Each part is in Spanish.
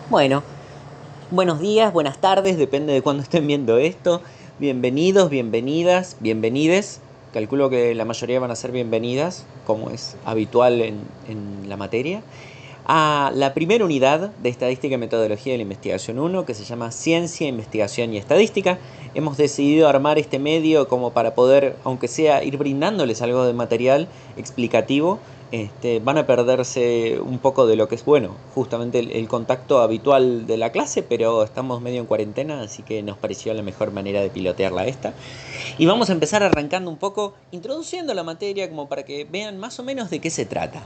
Bueno, buenos días, buenas tardes, depende de cuándo estén viendo esto. Bienvenidos, bienvenidas, bienvenides. Calculo que la mayoría van a ser bienvenidas, como es habitual en la materia, a la primera unidad de Estadística y Metodología de la Investigación 1, que se llama Ciencia, Investigación y Estadística. Hemos decidido armar este medio como para poder, aunque sea ir brindándoles algo de material explicativo. Van a perderse un poco de lo que es, bueno, justamente el contacto habitual de la clase, pero estamos medio en cuarentena, así que nos pareció la mejor manera de pilotearla esta. Y vamos a empezar arrancando un poco, introduciendo la materia como para que vean más o menos de qué se trata.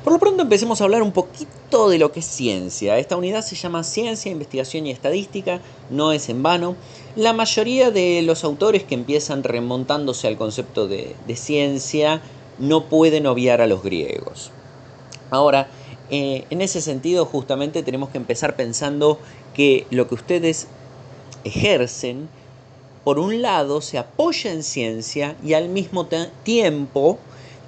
Por lo pronto empecemos a hablar un poquito de lo que es ciencia. Esta unidad se llama Ciencia, Investigación y Estadística, no es en vano. La mayoría de los autores que empiezan remontándose al concepto de ciencia no pueden obviar a los griegos. Ahora, en ese sentido justamente tenemos que empezar pensando que lo que ustedes ejercen, por un lado, se apoya en ciencia y al mismo tiempo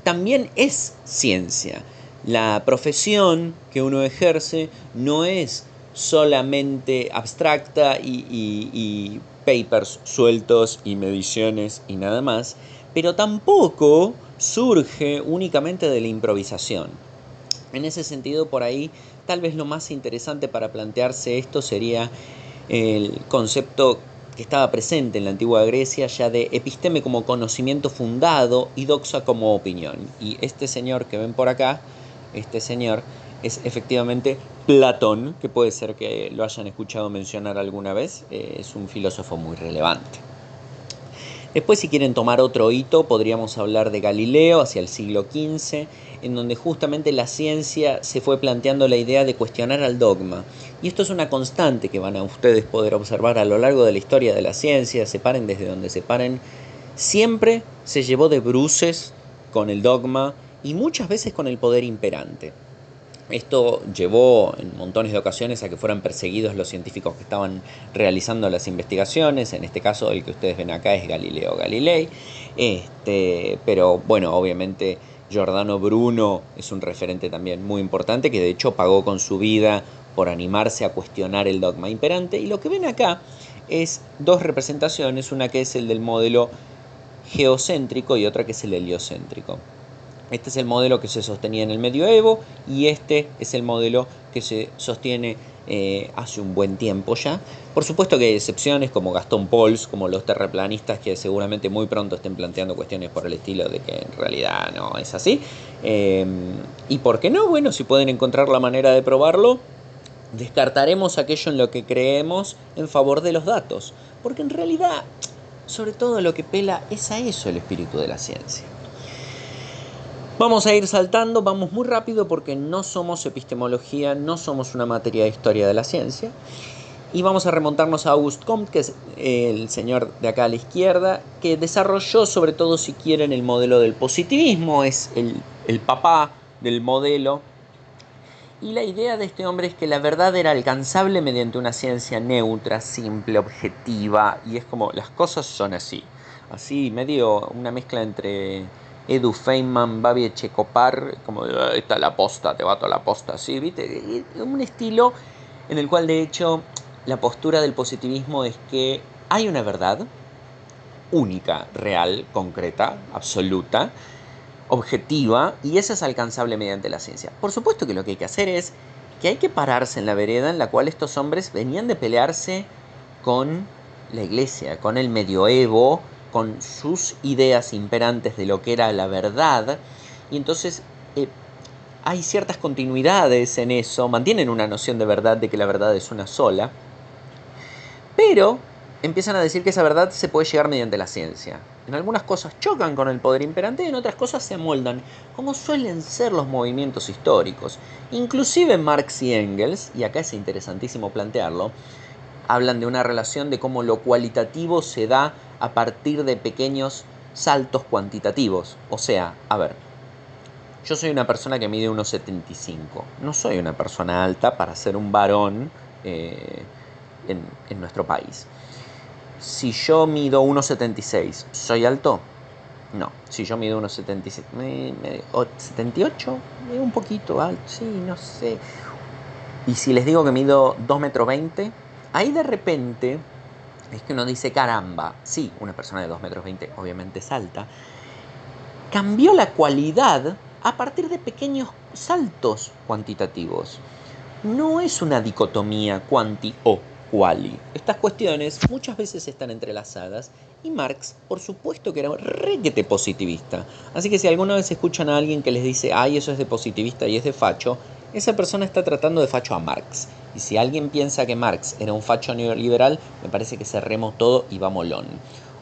también es ciencia. La profesión que uno ejerce no es solamente abstracta y papers sueltos y mediciones y nada más, pero tampoco surge únicamente de la improvisación. En ese sentido, por ahí, tal vez lo más interesante para plantearse esto sería el concepto que estaba presente en la antigua Grecia ya de episteme como conocimiento fundado y doxa como opinión. Y este señor que ven por acá, este señor es efectivamente Platón, que puede ser que lo hayan escuchado mencionar alguna vez, es un filósofo muy relevante. Después, si quieren tomar otro hito, podríamos hablar de Galileo hacia el siglo XV, en donde justamente la ciencia se fue planteando la idea de cuestionar al dogma. Y esto es una constante que van a ustedes poder observar a lo largo de la historia de la ciencia, se paren desde donde se paren. Siempre se llevó de bruces con el dogma y muchas veces con el poder imperante. Esto llevó en montones de ocasiones a que fueran perseguidos los científicos que estaban realizando las investigaciones. En este caso, el que ustedes ven acá es Galileo Galilei. Pero bueno, obviamente Giordano Bruno es un referente también muy importante que de hecho pagó con su vida por animarse a cuestionar el dogma imperante. Y lo que ven acá es dos representaciones, una que es el del modelo geocéntrico y otra que es el heliocéntrico. Este es el modelo que se sostenía en el medioevo y este es el modelo que se sostiene hace un buen tiempo ya. Por supuesto que hay excepciones como Gastón Pauls, como los terraplanistas que seguramente muy pronto estén planteando cuestiones por el estilo de que en realidad no es así. ¿Y por qué no? Bueno, si pueden encontrar la manera de probarlo, descartaremos aquello en lo que creemos en favor de los datos. Porque en realidad, sobre todo lo que pela es a eso el espíritu de la ciencia. Vamos a ir saltando, vamos muy rápido porque no somos epistemología, no somos una materia de historia de la ciencia. Y vamos a remontarnos a Auguste Comte, que es el señor de acá a la izquierda, que desarrolló sobre todo, si quieren, el modelo del positivismo, es el papá del modelo. Y la idea de este hombre es que la verdad era alcanzable mediante una ciencia neutra, simple, objetiva, y es como las cosas son así. Así, medio una mezcla entre Edu Feynman, Babi Checopar, como esta la posta, te bato la posta, así, ¿viste? Un estilo en el cual de hecho la postura del positivismo es que hay una verdad única, real, concreta, absoluta, objetiva, y esa es alcanzable mediante la ciencia. Por supuesto que lo que hay que hacer es que hay que pararse en la vereda en la cual estos hombres venían de pelearse con la iglesia, con el medioevo, con sus ideas imperantes de lo que era la verdad, y entonces hay ciertas continuidades en eso, mantienen una noción de verdad, de que la verdad es una sola, pero empiezan a decir que esa verdad se puede llegar mediante la ciencia. En algunas cosas chocan con el poder imperante y en otras cosas se amoldan, como suelen ser los movimientos históricos. Inclusive Marx y Engels, y acá es interesantísimo plantearlo, hablan de una relación de cómo lo cualitativo se da a partir de pequeños saltos cuantitativos. O sea, a ver, yo soy una persona que mide 1,75. No soy una persona alta para ser un varón en nuestro país. Si yo mido 1,76, ¿soy alto? No. Si yo mido 1,76, 78, un poquito alto, sí, no sé. Y si les digo que mido 2,20 m, ahí de repente es que uno dice, caramba, sí, una persona de 2,20 m obviamente es alta, cambió la cualidad a partir de pequeños saltos cuantitativos. No es una dicotomía quanti o quali. Estas cuestiones muchas veces están entrelazadas y Marx, por supuesto que era requete positivista. Así que si alguna vez escuchan a alguien que les dice, ay, eso es de positivista y es de facho, esa persona está tratando de facho a Marx. Y si alguien piensa que Marx era un facho neoliberal, me parece que cerremos todo y va molón.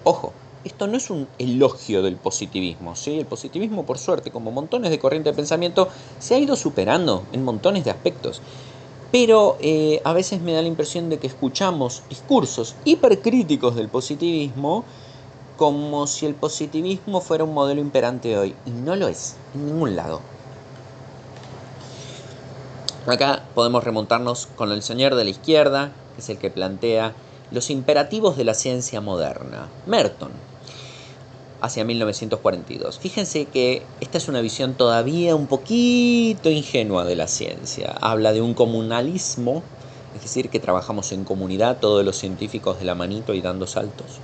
Ojo, esto no es un elogio del positivismo, ¿sí? El positivismo, por suerte, como montones de corrientes de pensamiento, se ha ido superando en montones de aspectos. Pero a veces me da la impresión de que escuchamos discursos hipercríticos del positivismo como si el positivismo fuera un modelo imperante hoy. Y no lo es, en ningún lado. Acá podemos remontarnos con el señor de la izquierda, que es el que plantea los imperativos de la ciencia moderna, Merton, hacia 1942. Fíjense que esta es una visión todavía un poquito ingenua de la ciencia. Habla de un comunalismo, es decir, que trabajamos en comunidad, todos los científicos de la manito y dando saltos.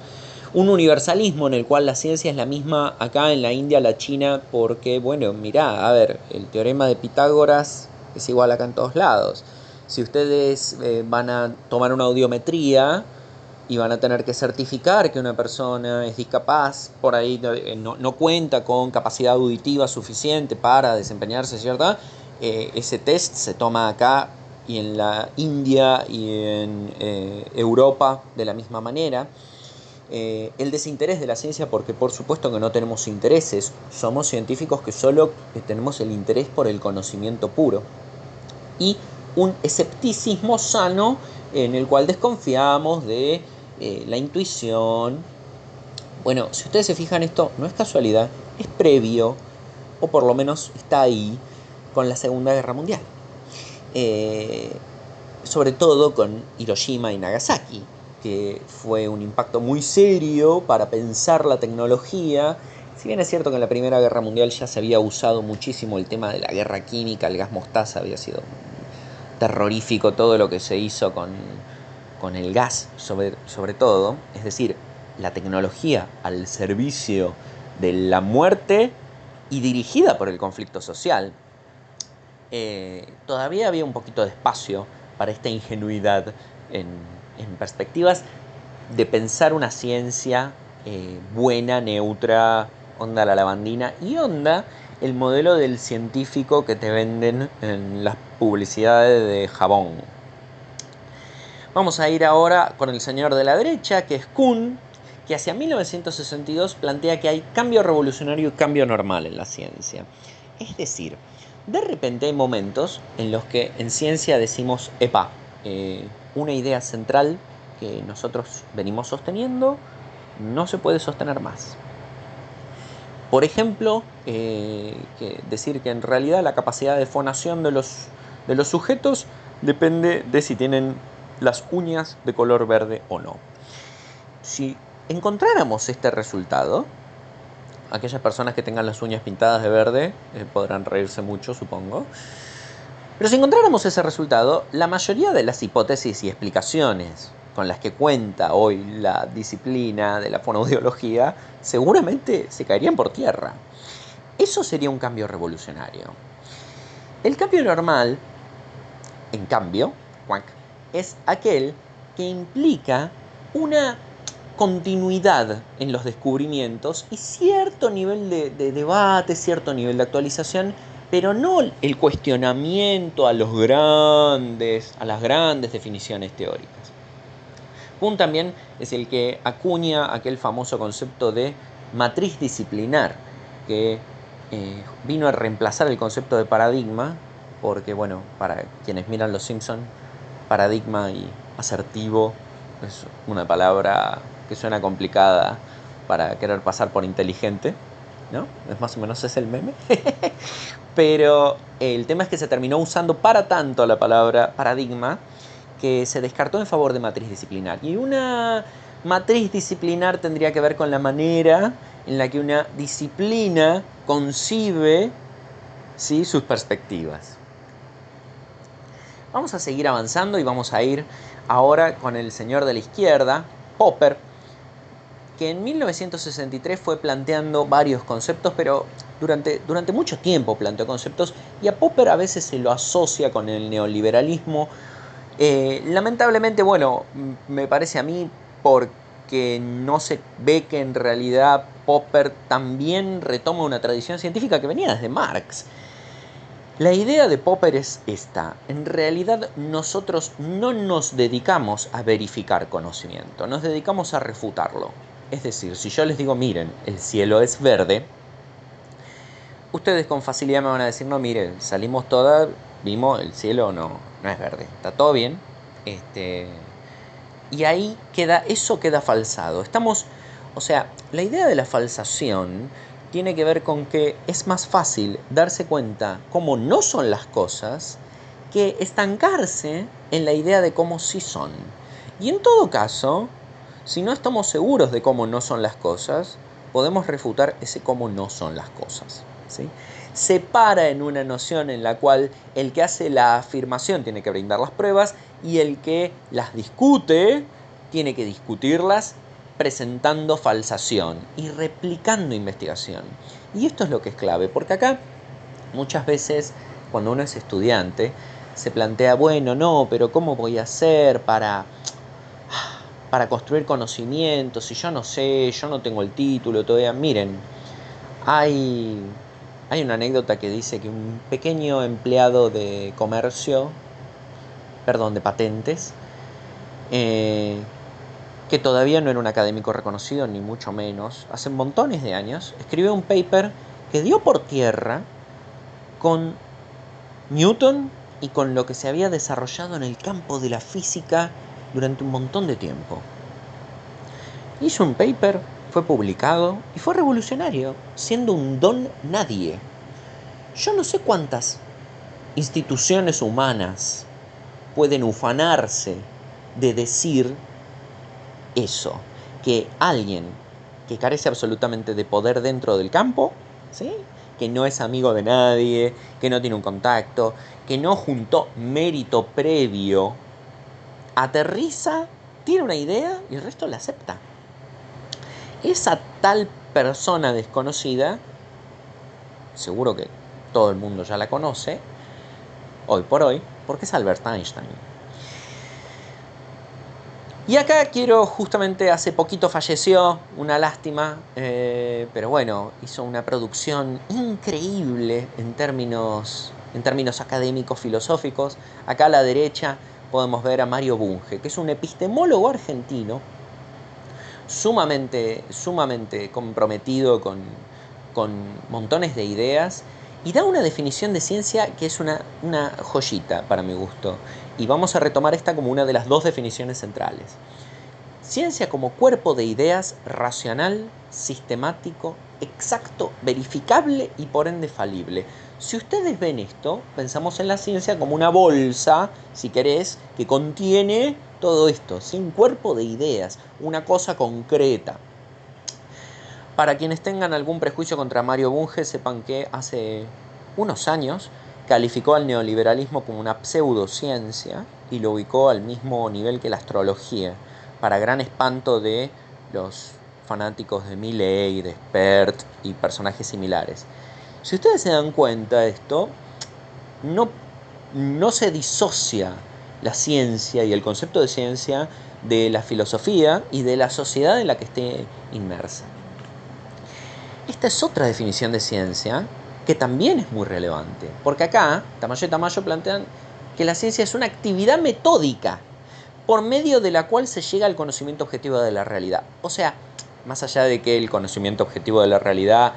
Un universalismo en el cual la ciencia es la misma acá en la India, la China, porque, bueno, mirá, a ver, el teorema de Pitágoras es igual acá en todos lados. Si ustedes van a tomar una audiometría y van a tener que certificar que una persona es discapaz, por ahí no cuenta con capacidad auditiva suficiente para desempeñarse, ¿cierto? Ese test se toma acá y en la India y en Europa de la misma manera. El desinterés de la ciencia, porque por supuesto que no tenemos intereses, somos científicos que solo tenemos el interés por el conocimiento puro. Y un escepticismo sano en el cual desconfiamos de la intuición. Bueno, si ustedes se fijan, esto no es casualidad, es previo, o por lo menos está ahí, con la Segunda Guerra Mundial. Sobre todo con Hiroshima y Nagasaki, que fue un impacto muy serio para pensar la tecnología. Si bien es cierto que en la Primera Guerra Mundial ya se había usado muchísimo el tema de la guerra química, el gas mostaza había sido terrorífico todo lo que se hizo con el gas, sobre todo, es decir, la tecnología al servicio de la muerte y dirigida por el conflicto social. Todavía había un poquito de espacio para esta ingenuidad en perspectivas de pensar una ciencia buena, neutra, onda la lavandina y onda el modelo del científico que te venden en las publicidades de jabón. Vamos a ir ahora con el señor de la derecha, que es Kuhn, que hacia 1962 plantea que hay cambio revolucionario y cambio normal en la ciencia. Es decir, de repente hay momentos en los que en ciencia decimos, epa, una idea central que nosotros venimos sosteniendo no se puede sostener más. Por ejemplo, decir que en realidad la capacidad de fonación de los sujetos depende de si tienen las uñas de color verde o no. Si encontráramos este resultado, aquellas personas que tengan las uñas pintadas de verde podrán reírse mucho, supongo. Pero si encontráramos ese resultado, la mayoría de las hipótesis y explicaciones con las que cuenta hoy la disciplina de la fonoaudiología seguramente se caerían por tierra. Eso sería un cambio revolucionario. El cambio normal, en cambio, es aquel que implica una continuidad en los descubrimientos y cierto nivel de debate, cierto nivel de actualización, pero no el cuestionamiento a las grandes definiciones teóricas. Kuhn también es el que acuña aquel famoso concepto de matriz disciplinar, que vino a reemplazar el concepto de paradigma, porque, bueno, para quienes miran Los Simpson, paradigma y asertivo es una palabra que suena complicada para querer pasar por inteligente, ¿no? Es más o menos es el meme. Pero el tema es que se terminó usando para tanto la palabra paradigma que se descartó en favor de matriz disciplinar. Y una matriz disciplinar tendría que ver con la manera en la que una disciplina concibe, ¿sí?, sus perspectivas. Vamos a seguir avanzando y vamos a ir ahora con el señor de la izquierda, Popper, que en 1963 fue planteando varios conceptos, pero durante mucho tiempo planteó conceptos, y a Popper a veces se lo asocia con el neoliberalismo. Lamentablemente, bueno, me parece a mí porque no se ve que en realidad Popper también retoma una tradición científica que venía desde Marx. La idea de Popper es esta: en realidad nosotros no nos dedicamos a verificar conocimiento, nos dedicamos a refutarlo. Es decir, si yo les digo, miren, el cielo es verde, ustedes con facilidad me van a decir, no, miren, salimos todas, vimos, el cielo no es verde, está todo bien. Y ahí eso queda falsado. O sea, la idea de la falsación tiene que ver con que es más fácil darse cuenta cómo no son las cosas que estancarse en la idea de cómo sí son. Y en todo caso, si no estamos seguros de cómo no son las cosas, podemos refutar ese cómo no son las cosas, ¿sí? Se para en una noción en la cual el que hace la afirmación tiene que brindar las pruebas y el que las discute tiene que discutirlas presentando falsación y replicando investigación. Y esto es lo que es clave, porque acá muchas veces cuando uno es estudiante se plantea, bueno, no, pero ¿cómo voy a hacer para construir conocimiento si yo no sé, yo no tengo el título todavía? Miren, hay una anécdota que dice que un pequeño empleado de patentes, que todavía no era un académico reconocido, ni mucho menos, hace montones de años, escribió un paper que dio por tierra con Newton y con lo que se había desarrollado en el campo de la física durante un montón de tiempo. Hizo un paper, fue publicado y fue revolucionario, siendo un don nadie. Yo no sé cuántas instituciones humanas pueden ufanarse de decir eso, que alguien que carece absolutamente de poder dentro del campo, ¿sí?, que no es amigo de nadie, que no tiene un contacto, que no juntó mérito previo, aterriza, tiene una idea y el resto la acepta. Esa tal persona desconocida, seguro que todo el mundo ya la conoce, hoy por hoy, porque es Albert Einstein. Y acá justamente hace poquito falleció, una lástima, pero bueno, hizo una producción increíble en términos académicos, filosóficos. Acá a la derecha podemos ver a Mario Bunge, que es un epistemólogo argentino sumamente comprometido con montones de ideas, y da una definición de ciencia que es una joyita para mi gusto. Y vamos a retomar esta como una de las dos definiciones centrales. Ciencia como cuerpo de ideas racional, sistemático, exacto, verificable y por ende falible. Si ustedes ven esto, pensamos en la ciencia como una bolsa, si querés, que contiene todo esto, ¿sí? Un cuerpo de ideas, una cosa concreta. Para quienes tengan algún prejuicio contra Mario Bunge, sepan que hace unos años calificó al neoliberalismo como una pseudociencia y lo ubicó al mismo nivel que la astrología, para gran espanto de los fanáticos de Milley, de Spert y personajes similares. Si ustedes se dan cuenta de esto, no se disocia la ciencia y el concepto de ciencia de la filosofía y de la sociedad en la que esté inmersa. Esta es otra definición de ciencia que también es muy relevante, porque acá Tamayo y Tamayo plantean que la ciencia es una actividad metódica por medio de la cual se llega al conocimiento objetivo de la realidad. O sea, más allá de que el conocimiento objetivo de la realidad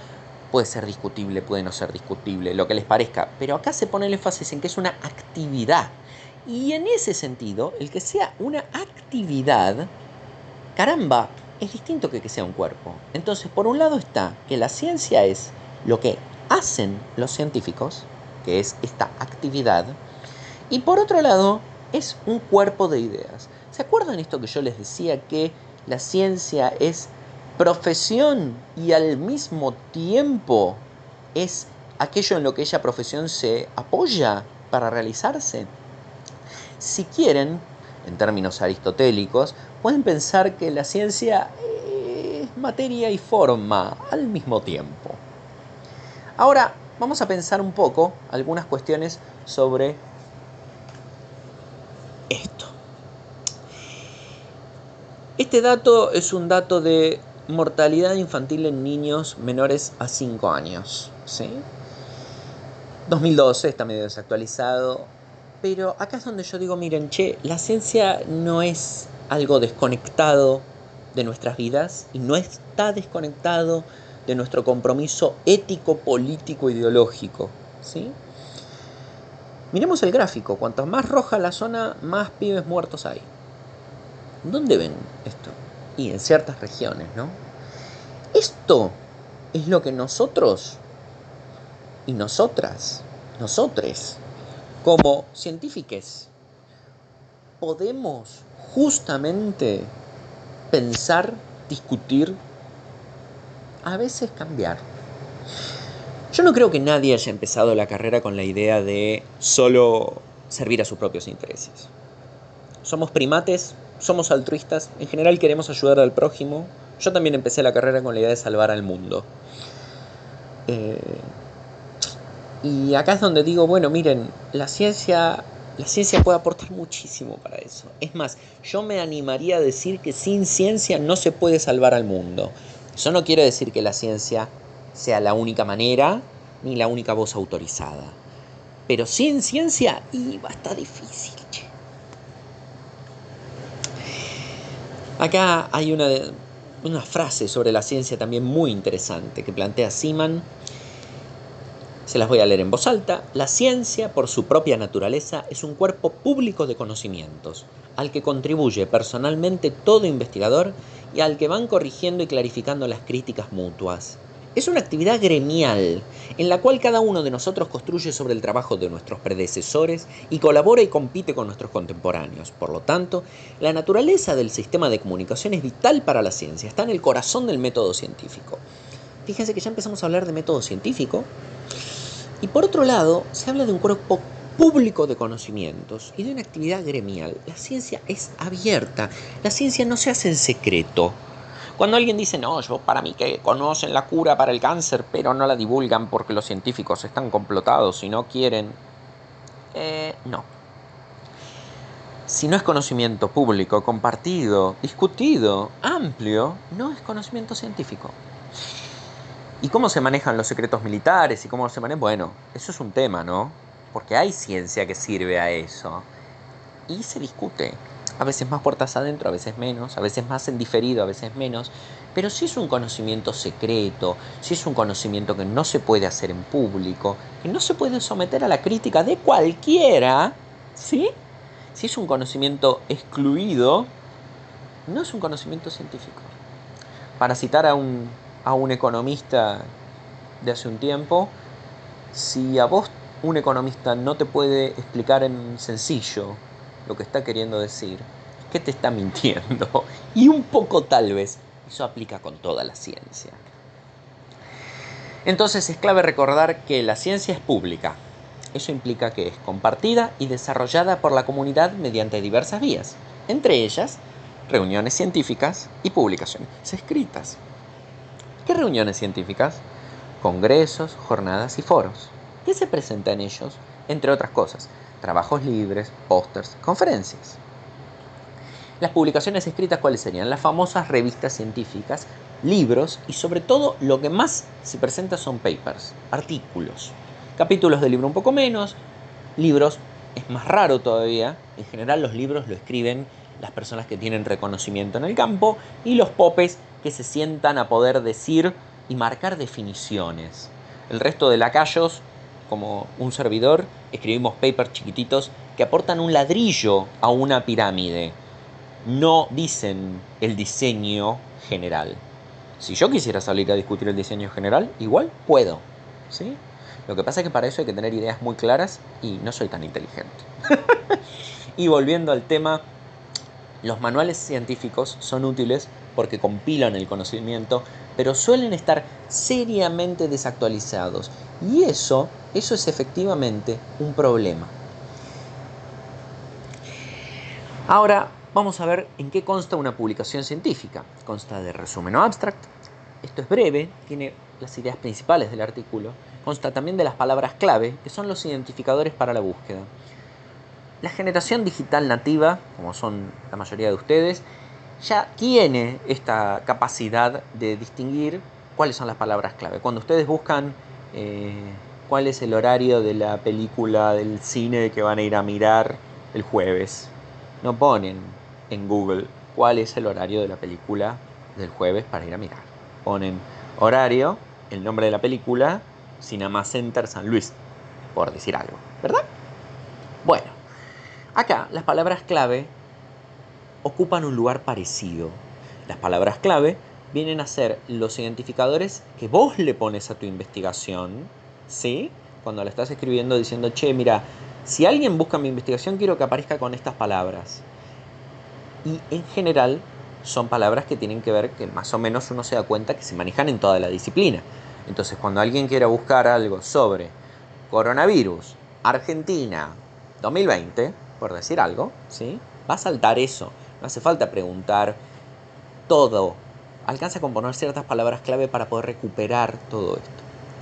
puede ser discutible, puede no ser discutible, lo que les parezca, pero acá se pone el énfasis en que es una actividad. Y en ese sentido, el que sea una actividad, caramba, es distinto que sea un cuerpo. Entonces, por un lado está que la ciencia es lo que hacen los científicos, que es esta actividad, y por otro lado es un cuerpo de ideas. ¿Se acuerdan esto que yo les decía, que la ciencia es profesión y al mismo tiempo es aquello en lo que ella profesión se apoya para realizarse? Si quieren, en términos aristotélicos, pueden pensar que la ciencia es materia y forma al mismo tiempo. Ahora, vamos a pensar un poco algunas cuestiones sobre esto. Este dato es un dato de mortalidad infantil en niños menores a 5 años, ¿sí? 2012, está medio desactualizado, pero acá es donde yo digo, miren, la ciencia no es algo desconectado de nuestras vidas y no está desconectado de nuestro compromiso ético, político, ideológico, ¿sí? Miremos el gráfico, cuanto más roja la zona, más pibes muertos hay. ¿Dónde ven esto? Y en ciertas regiones, ¿no? Esto es lo que nosotros y nosotres, como científicos, podemos justamente pensar, discutir, a veces cambiar. Yo no creo que nadie haya empezado la carrera con la idea de solo servir a sus propios intereses. Somos primates, somos altruistas, en general queremos ayudar al prójimo. Yo también empecé la carrera con la idea de salvar al mundo. Y acá es donde digo, bueno, miren, la ciencia puede aportar muchísimo para eso. Es más, yo me animaría a decir que sin ciencia no se puede salvar al mundo. Eso no quiere decir que la ciencia sea la única manera ni la única voz autorizada. Pero sin ciencia, va a estar difícil, che. Acá hay una frase sobre la ciencia también muy interesante que plantea Seaman. Se las voy a leer en voz alta. La ciencia, por su propia naturaleza, es un cuerpo público de conocimientos, al que contribuye personalmente todo investigador y al que van corrigiendo y clarificando las críticas mutuas. Es una actividad gremial, en la cual cada uno de nosotros construye sobre el trabajo de nuestros predecesores y colabora y compite con nuestros contemporáneos. Por lo tanto, la naturaleza del sistema de comunicación es vital para la ciencia, está en el corazón del método científico. Fíjense que ya empezamos a hablar de método científico. Y por otro lado, se habla de un cuerpo público de conocimientos y de una actividad gremial. La ciencia es abierta, la ciencia no se hace en secreto. Cuando alguien dice, no, para mí que conocen la cura para el cáncer, pero no la divulgan porque los científicos están complotados y no quieren. No. Si no es conocimiento público, compartido, discutido, amplio, no es conocimiento científico. ¿Y cómo se manejan los secretos militares? ¿Y cómo se manejan? Bueno, eso es un tema, ¿no? Porque hay ciencia que sirve a eso. Y se discute. A veces más puertas adentro, a veces menos. A veces más en diferido, a veces menos. Pero si es un conocimiento secreto, si es un conocimiento que no se puede hacer en público, que no se puede someter a la crítica de cualquiera, ¿sí? Si es un conocimiento excluido, no es un conocimiento científico. Para citar a un economista de hace un tiempo, si a vos un economista no te puede explicar en sencillo lo que está queriendo decir, es que te está mintiendo. Y un poco tal vez eso aplica con toda la ciencia. Entonces es clave recordar que la ciencia es pública. Eso implica que es compartida y desarrollada por la comunidad mediante diversas vías, entre ellas reuniones científicas y publicaciones escritas. ¿Qué reuniones científicas? Congresos, jornadas y foros. ¿Qué se presenta en ellos? Entre otras cosas, trabajos libres, pósters, conferencias. Las publicaciones escritas, ¿cuáles serían? Las famosas revistas científicas, libros y sobre todo lo que más se presenta son papers, artículos. Capítulos de libro un poco menos, libros es más raro todavía. En general los libros lo escriben las personas que tienen reconocimiento en el campo y los popes que se sientan a poder decir y marcar definiciones. El resto de lacayos, como un servidor, escribimos papers chiquititos que aportan un ladrillo a una pirámide. No dicen el diseño general. Si yo quisiera salir a discutir el diseño general, igual puedo, ¿sí? Lo que pasa es que para eso hay que tener ideas muy claras y no soy tan inteligente. Y volviendo al tema, los manuales científicos son útiles porque compilan el conocimiento, pero suelen estar seriamente desactualizados. Y eso es efectivamente un problema. Ahora vamos a ver en qué consta una publicación científica. Consta de resumen o abstract. Esto es breve, tiene las ideas principales del artículo. Consta también de las palabras clave, que son los identificadores para la búsqueda. La generación digital nativa, como son la mayoría de ustedes, ya tiene esta capacidad de distinguir cuáles son las palabras clave. Cuando ustedes buscan cuál es el horario de la película del cine que van a ir a mirar el jueves, no ponen en Google cuál es el horario de la película del jueves para ir a mirar. Ponen horario, el nombre de la película, Cinema Center San Luis, por decir algo, ¿verdad? Bueno, acá las palabras clave ocupan un lugar parecido. Las palabras clave vienen a ser los identificadores que vos le pones a tu investigación, ¿sí? Cuando la estás escribiendo diciendo, che, mira, si alguien busca mi investigación quiero que aparezca con estas palabras. Y en general son palabras que tienen que ver que más o menos uno se da cuenta que se manejan en toda la disciplina. Entonces, cuando alguien quiera buscar algo sobre coronavirus, Argentina, 2020, por decir algo, ¿sí? Va a saltar eso. No hace falta preguntar todo. Alcanza con poner ciertas palabras clave para poder recuperar todo esto.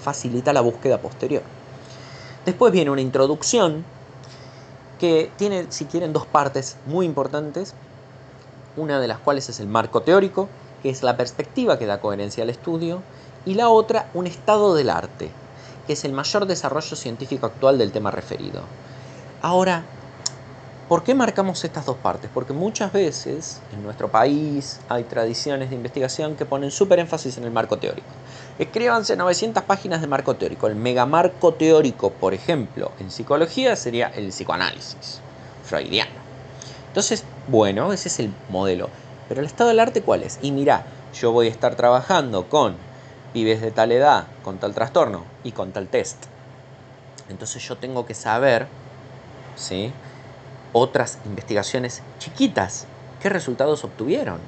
Facilita la búsqueda posterior. Después viene una introducción que tiene, si quieren, dos partes muy importantes. Una de las cuales es el marco teórico, que es la perspectiva que da coherencia al estudio, y la otra, un estado del arte, que es el mayor desarrollo científico actual del tema referido. Ahora, ¿por qué marcamos estas dos partes? Porque muchas veces en nuestro país hay tradiciones de investigación que ponen súper énfasis en el marco teórico. Escríbanse 900 páginas de marco teórico. El megamarco teórico, por ejemplo, en psicología sería el psicoanálisis freudiano. Entonces, bueno, ese es el modelo. Pero el estado del arte, ¿cuál es? Y mirá, yo voy a estar trabajando con pibes de tal edad, con tal trastorno y con tal test. Entonces yo tengo que saber, ¿sí?, otras investigaciones chiquitas, qué resultados obtuvieron.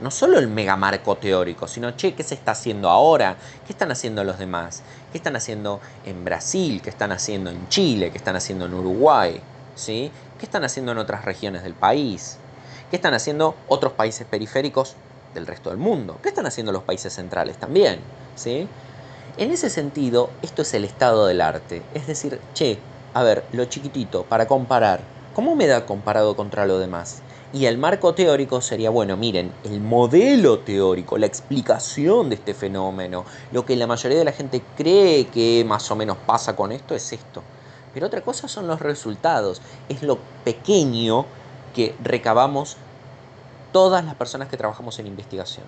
No solo el megamarco teórico, sino, che, ¿qué se está haciendo ahora? ¿Qué están haciendo los demás? ¿Qué están haciendo en Brasil? ¿Qué están haciendo en Chile? ¿Qué están haciendo en Uruguay? ¿Sí? ¿Qué están haciendo en otras regiones del país? ¿Qué están haciendo otros países periféricos del resto del mundo? ¿Qué están haciendo los países centrales también? ¿Sí? En ese sentido, esto es el estado del arte. Es decir, che, a ver, lo chiquitito, para comparar, ¿cómo me da comparado contra lo demás? Y el marco teórico sería, bueno, miren, el modelo teórico, la explicación de este fenómeno, lo que la mayoría de la gente cree que más o menos pasa con esto es esto. Pero otra cosa son los resultados, es lo pequeño que recabamos todas las personas que trabajamos en investigación.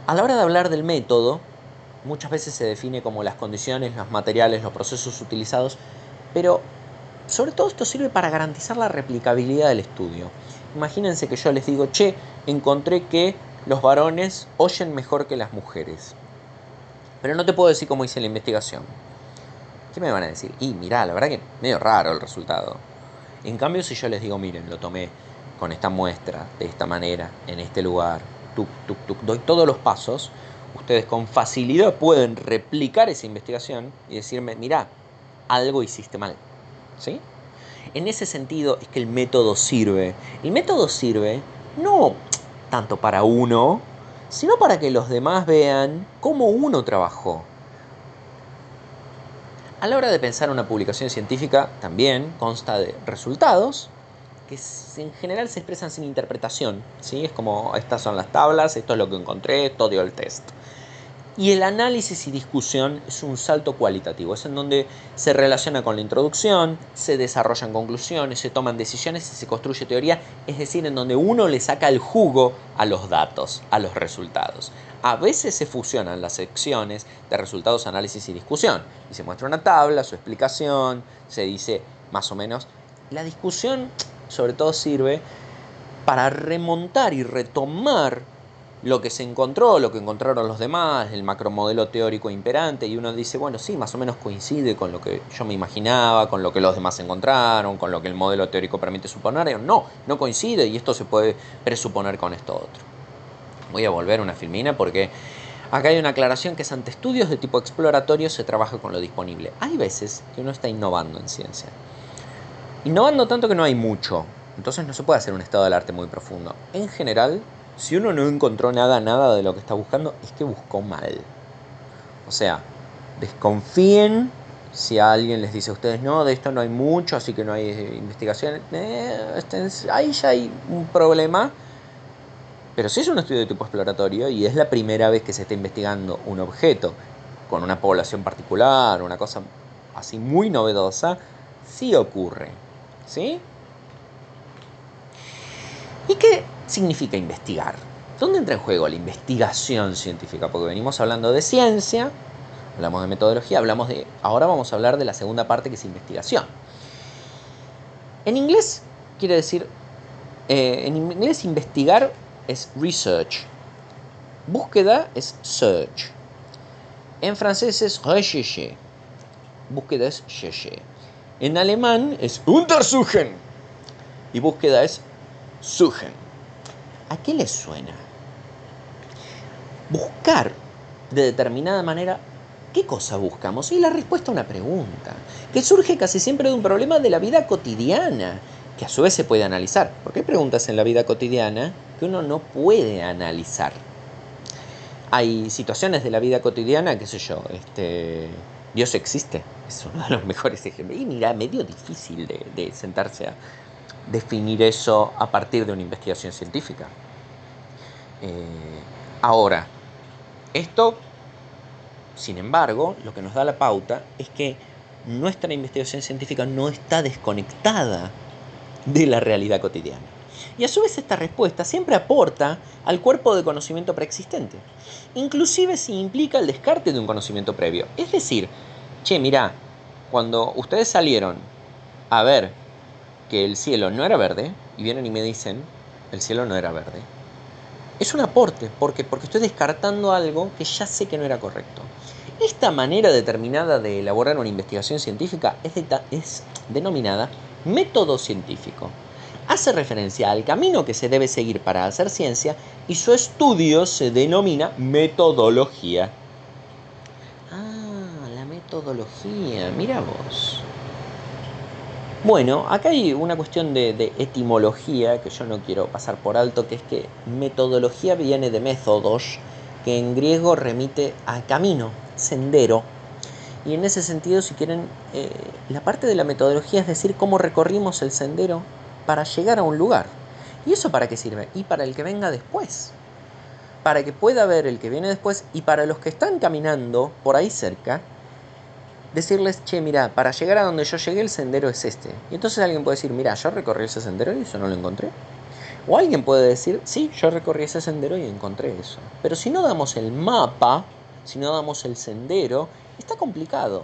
A la hora de hablar del método, muchas veces se define como las condiciones, los materiales, los procesos utilizados, pero sobre todo esto sirve para garantizar la replicabilidad del estudio. Imagínense que yo les digo, che, encontré que los varones oyen mejor que las mujeres, pero no te puedo decir cómo hice la investigación. ¿Qué me van a decir? Y mirá, la verdad que medio raro el resultado. En cambio, si yo les digo, miren, lo tomé con esta muestra, de esta manera, en este lugar, tuc, tuc, tuc, doy todos los pasos, ustedes con facilidad pueden replicar esa investigación y decirme, mirá, algo hiciste mal, ¿sí? En ese sentido es que el método sirve. El método sirve no tanto para uno, sino para que los demás vean cómo uno trabajó. A la hora de pensar una publicación científica también consta de resultados que en general se expresan sin interpretación, ¿sí? Es como, estas son las tablas, esto es lo que encontré, esto dio el test. Y el análisis y discusión es un salto cualitativo, es en donde se relaciona con la introducción, se desarrollan conclusiones, se toman decisiones y se construye teoría, es decir, en donde uno le saca el jugo a los datos, a los resultados. A veces se fusionan las secciones de resultados, análisis y discusión, y se muestra una tabla, su explicación, se dice más o menos. La discusión sobre todo sirve para remontar y retomar lo que se encontró, lo que encontraron los demás, el macromodelo teórico imperante, y uno dice, bueno, sí, más o menos coincide con lo que yo me imaginaba, con lo que los demás encontraron, con lo que el modelo teórico permite suponer. No, no coincide y esto se puede presuponer con esto otro. Voy a volver una filmina porque acá hay una aclaración que es ante estudios de tipo exploratorio se trabaja con lo disponible. Hay veces que uno está innovando en ciencia. Innovando tanto que no hay mucho. Entonces no se puede hacer un estado del arte muy profundo. En general, si uno no encontró nada de lo que está buscando, es que buscó mal. O sea, desconfíen si alguien les dice a ustedes, no, de esto no hay mucho, así que no hay investigación. Ahí ya hay un problema. Pero si es un estudio de tipo exploratorio y es la primera vez que se está investigando un objeto con una población particular, una cosa así muy novedosa, sí ocurre. ¿Sí? ¿Y qué significa investigar? ¿Dónde entra en juego la investigación científica? Porque venimos hablando de ciencia, hablamos de metodología, ahora vamos a hablar de la segunda parte, que es investigación. En inglés quiere decir, en inglés investigar es research, búsqueda es search, en francés es recherche, búsqueda es chercher, en alemán es untersuchen y búsqueda es suchen. ¿A qué les suena? Buscar de determinada manera. ¿Qué cosa buscamos? Y la respuesta a una pregunta, que surge casi siempre de un problema de la vida cotidiana, que a su vez se puede analizar, porque hay preguntas en la vida cotidiana que uno no puede analizar. Hay situaciones de la vida cotidiana, qué sé yo, Dios existe, es uno de los mejores ejemplos. Y mira, medio difícil de sentarse a definir eso a partir de una investigación científica. Ahora, esto, sin embargo, lo que nos da la pauta es que nuestra investigación científica no está desconectada de la realidad cotidiana. Y a su vez esta respuesta siempre aporta al cuerpo de conocimiento preexistente, inclusive si implica el descarte de un conocimiento previo. Es decir, mirá, cuando ustedes salieron a ver que el cielo no era verde, y vienen y me dicen, el cielo no era verde, es un aporte, porque estoy descartando algo que ya sé que no era correcto. Esta manera determinada de elaborar una investigación científica es denominada método científico. Hace referencia al camino que se debe seguir para hacer ciencia y su estudio se denomina metodología. Ah, la metodología, mira vos. Bueno, acá hay una cuestión de etimología que yo no quiero pasar por alto, que es que metodología viene de métodos, que en griego remite a camino, sendero. Y en ese sentido, si quieren, la parte de la metodología es decir cómo recorrimos el sendero para llegar a un lugar. ¿Y eso para qué sirve? Y para el que venga después. Para que pueda ver el que viene después y para los que están caminando por ahí cerca, decirles, mira, para llegar a donde yo llegué el sendero es este. Y entonces alguien puede decir, mira, yo recorrí ese sendero y eso no lo encontré. O alguien puede decir, sí, yo recorrí ese sendero y encontré eso. Pero si no damos el mapa, si no damos el sendero, está complicado.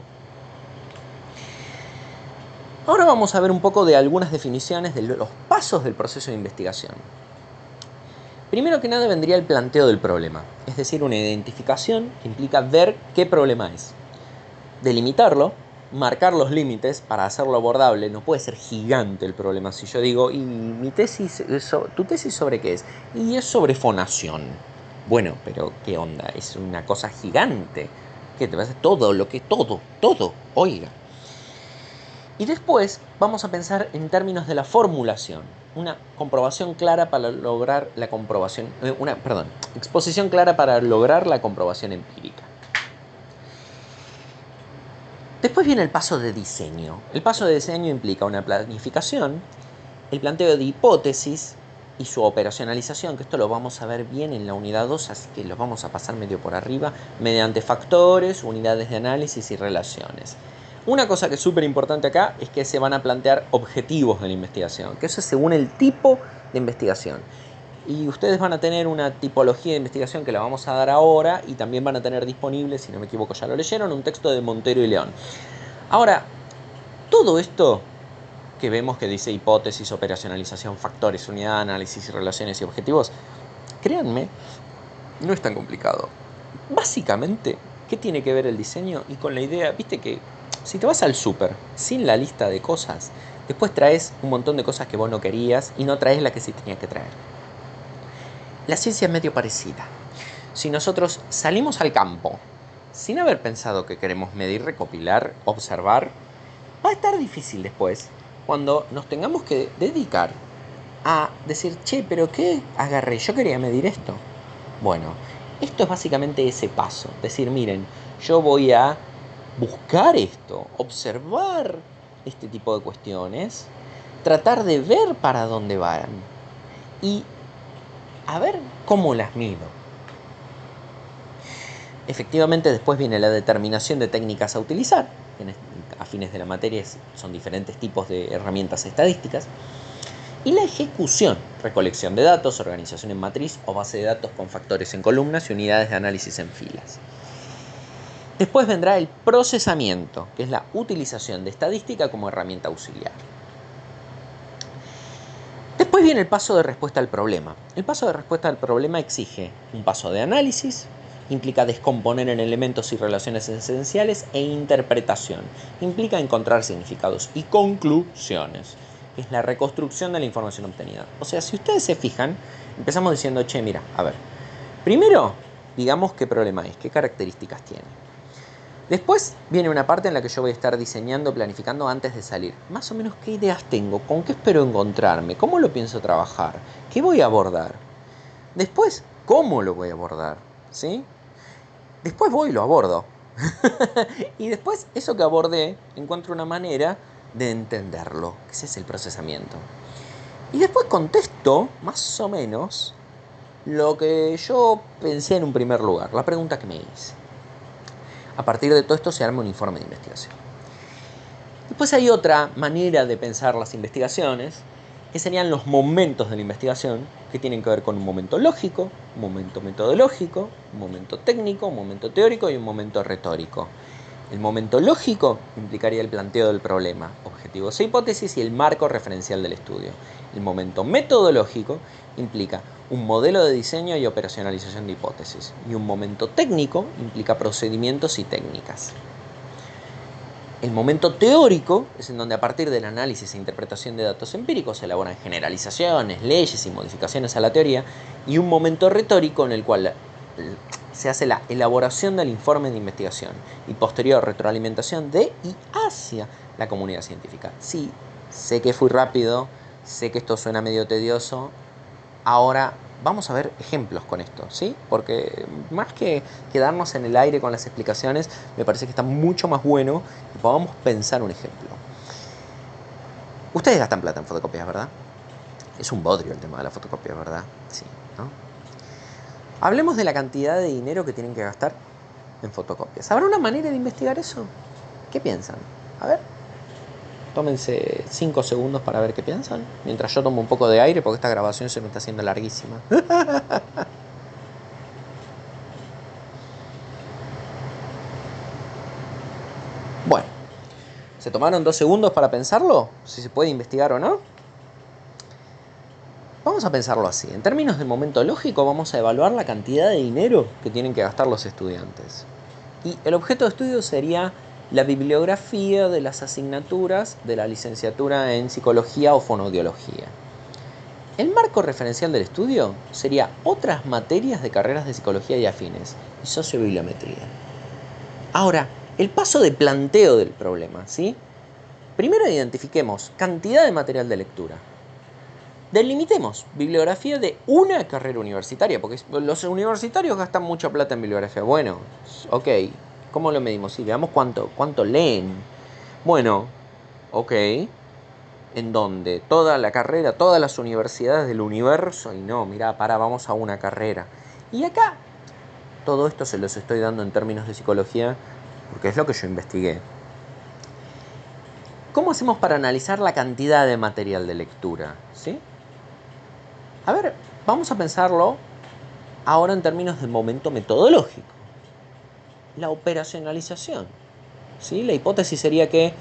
Ahora vamos a ver un poco de algunas definiciones de los pasos del proceso de investigación. Primero que nada vendría el planteo del problema, es decir, una identificación que implica ver qué problema es. Delimitarlo, marcar los límites para hacerlo abordable. No puede ser gigante el problema. Si yo digo, ¿y tu tesis sobre qué es? Y es sobre fonación. Bueno, pero ¿qué onda? Es una cosa gigante. ¿Qué te va a hacer? Todo, oiga. Y después vamos a pensar en términos de la formulación. Una comprobación clara para lograr la comprobación... exposición clara para lograr la comprobación empírica. Después viene el paso de diseño. El paso de diseño implica una planificación, el planteo de hipótesis y su operacionalización, que esto lo vamos a ver bien en la unidad 2, así que lo vamos a pasar medio por arriba, mediante factores, unidades de análisis y relaciones. Una cosa que es súper importante acá es que se van a plantear objetivos de la investigación, que eso es según el tipo de investigación. Y ustedes van a tener una tipología de investigación que la vamos a dar ahora y también van a tener disponible, si no me equivoco ya lo leyeron, un texto de Montero y León. Ahora, todo esto que vemos que dice hipótesis, operacionalización, factores, unidad de análisis y relaciones y objetivos, créanme, no es tan complicado. Básicamente, ¿qué tiene que ver el diseño? Y con la idea, viste que si te vas al súper sin la lista de cosas, después traes un montón de cosas que vos no querías y no traes la que sí tenías que traer. La ciencia es medio parecida. Si nosotros salimos al campo sin haber pensado que queremos medir, recopilar, observar, va a estar difícil después cuando nos tengamos que dedicar a decir, che, pero ¿qué agarré? Yo quería medir esto. Bueno, esto es básicamente ese paso. Decir, miren, yo voy a buscar esto, observar este tipo de cuestiones, tratar de ver para dónde van y a ver cómo las mido. Efectivamente, después viene la determinación de técnicas a utilizar. A fines de la materia son diferentes tipos de herramientas estadísticas. Y la ejecución, recolección de datos, organización en matriz o base de datos con factores en columnas y unidades de análisis en filas. Después vendrá el procesamiento, que es la utilización de estadística como herramienta auxiliar. Después viene el paso de respuesta al problema. El paso de respuesta al problema exige un paso de análisis, implica descomponer en elementos y relaciones esenciales e interpretación. Implica encontrar significados y conclusiones, que es la reconstrucción de la información obtenida. O sea, si ustedes se fijan, empezamos diciendo, che, mira, a ver, primero, digamos qué problema es, qué características tiene. Después viene una parte en la que yo voy a estar diseñando, planificando antes de salir. Más o menos qué ideas tengo, con qué espero encontrarme, cómo lo pienso trabajar, qué voy a abordar. Después, cómo lo voy a abordar, ¿sí? Después voy y lo abordo. Y después, eso que abordé, encuentro una manera de entenderlo. Ese es el procesamiento. Y después contesto, más o menos, lo que yo pensé en un primer lugar, la pregunta que me hice. A partir de todo esto se arma un informe de investigación. Después hay otra manera de pensar las investigaciones, que serían los momentos de la investigación, que tienen que ver con un momento lógico, un momento metodológico, un momento técnico, un momento teórico y un momento retórico. El momento lógico implicaría el planteo del problema, objetivos e hipótesis y el marco referencial del estudio. El momento metodológico implica un modelo de diseño y operacionalización de hipótesis. Y un momento técnico implica procedimientos y técnicas. El momento teórico es en donde a partir del análisis e interpretación de datos empíricos se elaboran generalizaciones, leyes y modificaciones a la teoría, y un momento retórico en el cual se hace la elaboración del informe de investigación y posterior retroalimentación de y hacia la comunidad científica. Sí, sé que fui rápido, sé que esto suena medio tedioso. Ahora vamos a ver ejemplos con esto, ¿sí? Porque más que quedarnos en el aire con las explicaciones, me parece que está mucho más bueno que podamos pensar un ejemplo. Ustedes gastan plata en fotocopias, ¿verdad? Es un bodrio el tema de la fotocopia, ¿verdad? Sí, ¿no? Hablemos de la cantidad de dinero que tienen que gastar en fotocopias. ¿Habrá una manera de investigar eso? ¿Qué piensan? A ver. Tómense 5 segundos para ver qué piensan. Mientras yo tomo un poco de aire porque esta grabación se me está haciendo larguísima. Bueno, ¿se tomaron 2 segundos para pensarlo? Si se puede investigar o no. Vamos a pensarlo así. En términos de momento lógico, vamos a evaluar la cantidad de dinero que tienen que gastar los estudiantes. Y el objeto de estudio sería la bibliografía de las asignaturas de la licenciatura en psicología o fonoaudiología. El marco referencial del estudio sería otras materias de carreras de psicología y afines y sociobibliometría. Ahora, el paso de planteo del problema, ¿sí? Primero identifiquemos cantidad de material de lectura. Delimitemos bibliografía de una carrera universitaria, porque los universitarios gastan mucha plata en bibliografía. Bueno, ok, ¿cómo lo medimos? Sí, veamos cuánto leen. Bueno, ok, en donde toda la carrera, todas las universidades del universo, y no, mirá, vamos a una carrera. Y acá, todo esto se los estoy dando en términos de psicología, porque es lo que yo investigué. ¿Cómo hacemos para analizar la cantidad de material de lectura? ¿Sí? A ver, vamos a pensarlo ahora en términos de momento metodológico. La operacionalización. ¿Sí? La hipótesis sería que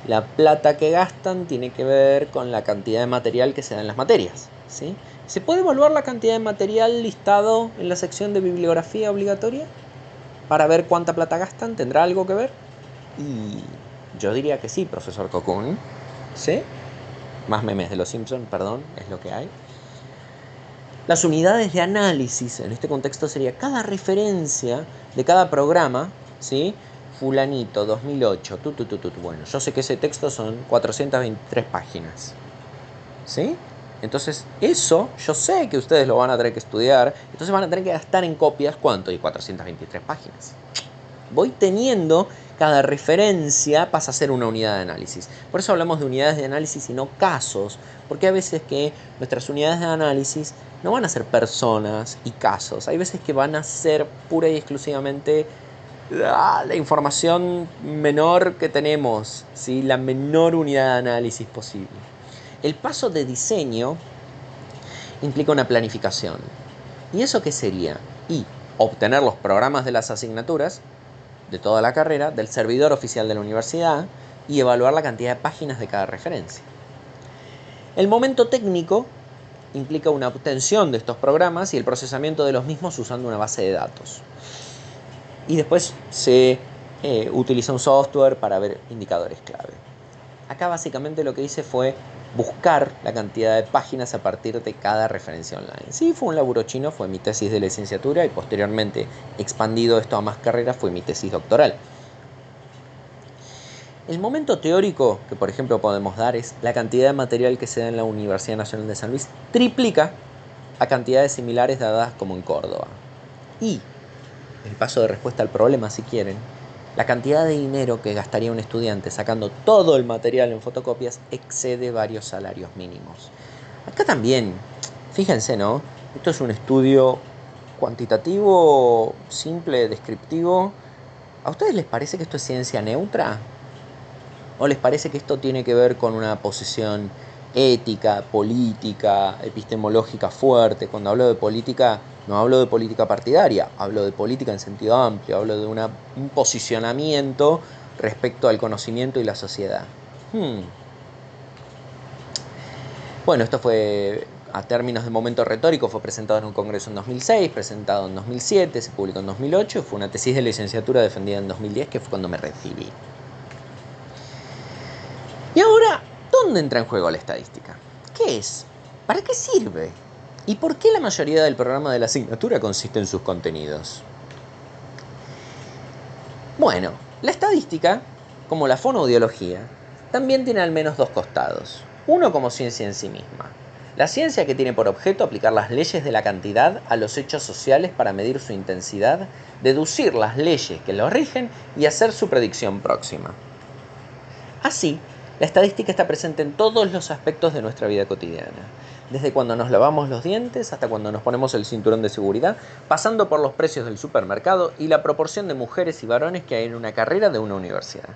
la plata que gastan tiene que ver con la cantidad de material que se da en las materias. ¿Sí? ¿Se puede evaluar la cantidad de material listado en la sección de bibliografía obligatoria? Para ver cuánta plata gastan, ¿tendrá algo que ver? Y yo diría que sí, profesor Cocoon. ¿Sí? Más memes de los Simpsons, perdón, es lo que hay. Las unidades de análisis en este contexto sería cada referencia de cada programa, ¿sí? Fulanito, 2008, Bueno, yo sé que ese texto son 423 páginas, ¿sí? Entonces, eso yo sé que ustedes lo van a tener que estudiar. Entonces van a tener que gastar en copias, ¿cuánto? Y 423 páginas. Voy teniendo, cada referencia pasa a ser una unidad de análisis. Por eso hablamos de unidades de análisis y no casos. Porque hay veces que nuestras unidades de análisis no van a ser personas y casos. Hay veces que van a ser pura y exclusivamente la información menor que tenemos, ¿sí? La menor unidad de análisis posible. El paso de diseño implica una planificación. ¿Y eso qué sería? Y obtener los programas de las asignaturas de toda la carrera del servidor oficial de la universidad y evaluar la cantidad de páginas de cada referencia. El momento técnico implica una obtención de estos programas y el procesamiento de los mismos usando una base de datos. Y después se utiliza un software para ver indicadores clave. Acá básicamente lo que hice fue buscar la cantidad de páginas a partir de cada referencia online. Sí, fue un laburo chino, fue mi tesis de licenciatura y posteriormente, expandido esto a más carreras, fue mi tesis doctoral. El momento teórico que, por ejemplo, podemos dar es la cantidad de material que se da en la Universidad Nacional de San Luis triplica a cantidades similares dadas como en Córdoba. Y el paso de respuesta al problema, si quieren, la cantidad de dinero que gastaría un estudiante sacando todo el material en fotocopias excede varios salarios mínimos. Acá también, fíjense, ¿no? Esto es un estudio cuantitativo, simple, descriptivo. ¿A ustedes les parece que esto es ciencia neutra? ¿O les parece que esto tiene que ver con una posición ética, política, epistemológica fuerte? Cuando hablo de política, no hablo de política partidaria, hablo de política en sentido amplio, hablo de un posicionamiento respecto al conocimiento y la sociedad. Bueno, esto fue, a términos de momento retórico, fue presentado en un congreso en 2006, presentado en 2007, se publicó en 2008, fue una tesis de licenciatura defendida en 2010, que fue cuando me recibí. Y ahora, ¿dónde entra en juego la estadística? ¿Qué es? ¿Para qué sirve? ¿Y por qué la mayoría del programa de la asignatura consiste en sus contenidos? Bueno, la estadística, como la fonoaudiología, también tiene al menos dos costados. Uno como ciencia en sí misma. La ciencia que tiene por objeto aplicar las leyes de la cantidad a los hechos sociales para medir su intensidad, deducir las leyes que los rigen y hacer su predicción próxima. Así, la estadística está presente en todos los aspectos de nuestra vida cotidiana, desde cuando nos lavamos los dientes hasta cuando nos ponemos el cinturón de seguridad, pasando por los precios del supermercado y la proporción de mujeres y varones que hay en una carrera de una universidad.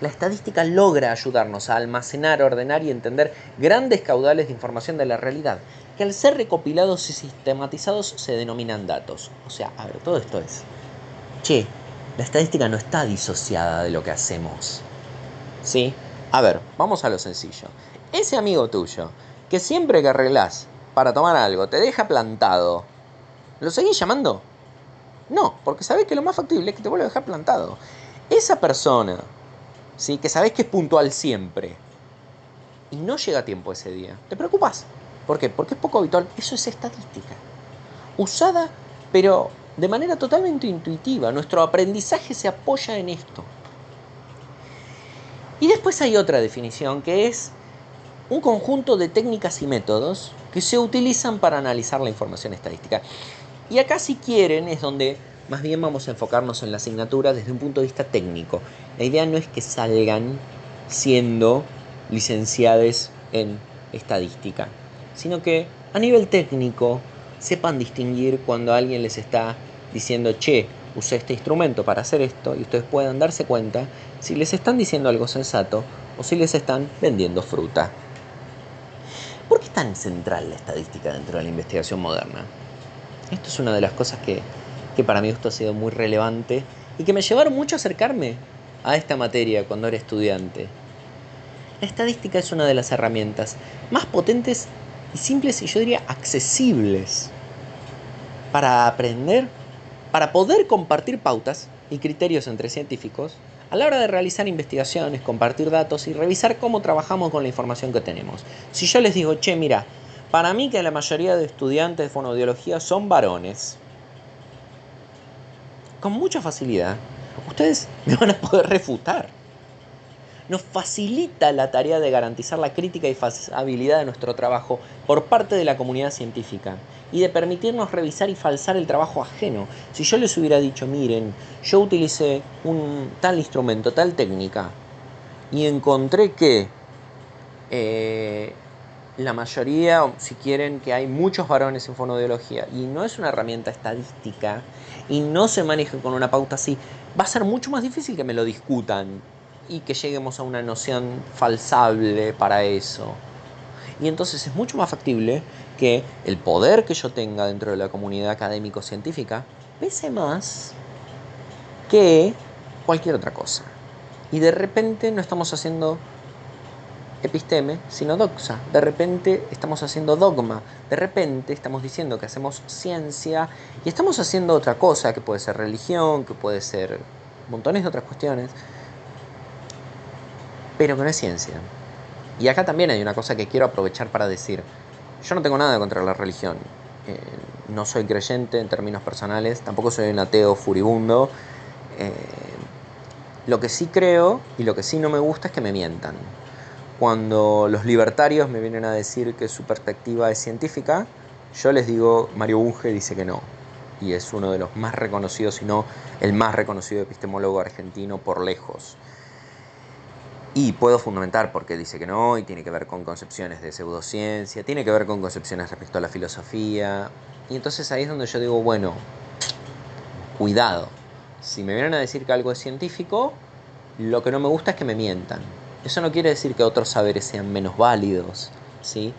La estadística logra ayudarnos a almacenar, ordenar y entender grandes caudales de información de la realidad, que al ser recopilados y sistematizados se denominan datos. O sea, a ver, todo esto es, la estadística no está disociada de lo que hacemos. ¿Sí? A ver, vamos a lo sencillo. Ese amigo tuyo, que siempre que arreglás para tomar algo te deja plantado, ¿lo seguís llamando? No, porque sabés que lo más factible es que te vuelva a dejar plantado. Esa persona, ¿sí? Que sabés que es puntual siempre y no llega a tiempo ese día, ¿te preocupás? ¿Por qué? Porque es poco habitual. Eso es estadística. Usada, pero de manera totalmente intuitiva. Nuestro aprendizaje se apoya en esto. Y después hay otra definición que es un conjunto de técnicas y métodos que se utilizan para analizar la información estadística. Y acá, si quieren, es donde más bien vamos a enfocarnos en la asignatura desde un punto de vista técnico. La idea no es que salgan siendo licenciados en estadística, sino que a nivel técnico sepan distinguir cuando alguien les está diciendo, usé este instrumento para hacer esto, y ustedes puedan darse cuenta si les están diciendo algo sensato o si les están vendiendo fruta. ¿Por qué es tan central la estadística dentro de la investigación moderna? Esto es una de las cosas que para mí esto ha sido muy relevante y que me llevaron mucho a acercarme a esta materia cuando era estudiante. La estadística es una de las herramientas más potentes y simples y yo diría accesibles para aprender, para poder compartir pautas y criterios entre científicos a la hora de realizar investigaciones, compartir datos y revisar cómo trabajamos con la información que tenemos. Si yo les digo, mira, para mí que la mayoría de estudiantes de fonoaudiología son varones, con mucha facilidad, ustedes me van a poder refutar. nos facilita la tarea de garantizar la crítica y falsabilidad de nuestro trabajo por parte de la comunidad científica y de permitirnos revisar y falsar el trabajo ajeno. Si yo les hubiera dicho, miren, yo utilicé un tal instrumento, tal técnica, y encontré que la mayoría, si quieren, que hay muchos varones en fonoaudiología y no es una herramienta estadística y no se maneja con una pauta así, va a ser mucho más difícil que me lo discutan y que lleguemos a una noción falsable para eso. Y entonces es mucho más factible que el poder que yo tenga dentro de la comunidad académico-científica pese más que cualquier otra cosa. Y de repente no estamos haciendo episteme, sino doxa. De repente estamos haciendo dogma. De repente estamos diciendo que hacemos ciencia y estamos haciendo otra cosa, que puede ser religión, que puede ser montones de otras cuestiones, pero que no es ciencia. Y acá también hay una cosa que quiero aprovechar para decir. Yo no tengo nada contra la religión. No soy creyente en términos personales, tampoco soy un ateo furibundo. Lo que sí creo y lo que sí no me gusta es que me mientan. Cuando los libertarios me vienen a decir que su perspectiva es científica, yo les digo, Mario Bunge dice que no. Y es uno de los más reconocidos, si no el más reconocido epistemólogo argentino por lejos. Y puedo fundamentar por qué dice que no, y tiene que ver con concepciones de pseudociencia, tiene que ver con concepciones respecto a la filosofía. Y entonces ahí es donde yo digo, bueno, cuidado. Si me vienen a decir que algo es científico, lo que no me gusta es que me mientan. Eso no quiere decir que otros saberes sean menos válidos, ¿sí?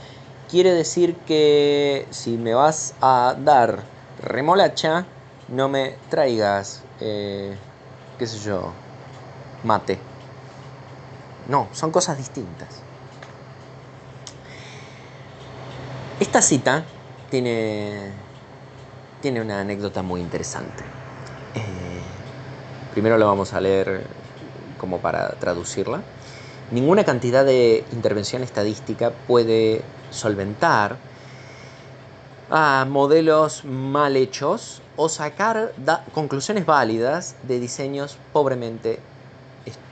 Quiere decir que si me vas a dar remolacha, no me traigas, qué sé yo, mate. No, son cosas distintas. Esta cita tiene una anécdota muy interesante. Primero la vamos a leer como para traducirla. Ninguna cantidad de intervención estadística puede solventar a modelos mal hechos o sacar conclusiones válidas de diseños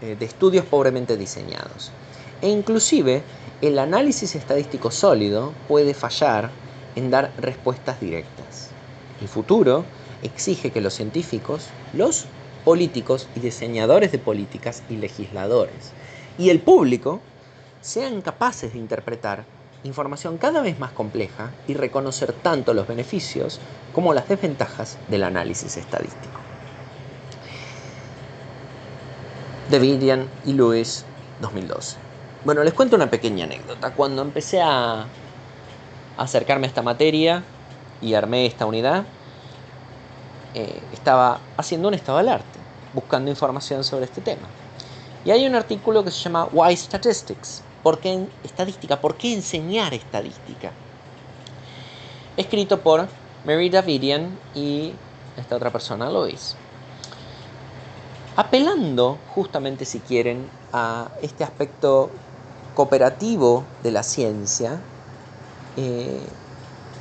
de estudios pobremente diseñados. E inclusive el análisis estadístico sólido puede fallar en dar respuestas directas. El futuro exige que los científicos, los políticos y diseñadores de políticas y legisladores y el público sean capaces de interpretar información cada vez más compleja y reconocer tanto los beneficios como las desventajas del análisis estadístico. Davidian y Lewis, 2012. Bueno, les cuento una pequeña anécdota. Cuando empecé a acercarme a esta materia y armé esta unidad, estaba haciendo un estado del arte, buscando información sobre este tema. Y hay un artículo que se llama Why Statistics? ¿Por qué estadística? ¿Por qué enseñar estadística? Escrito por Mary Davidian y esta otra persona, Lois. Apelando justamente, si quieren, a este aspecto cooperativo de la ciencia,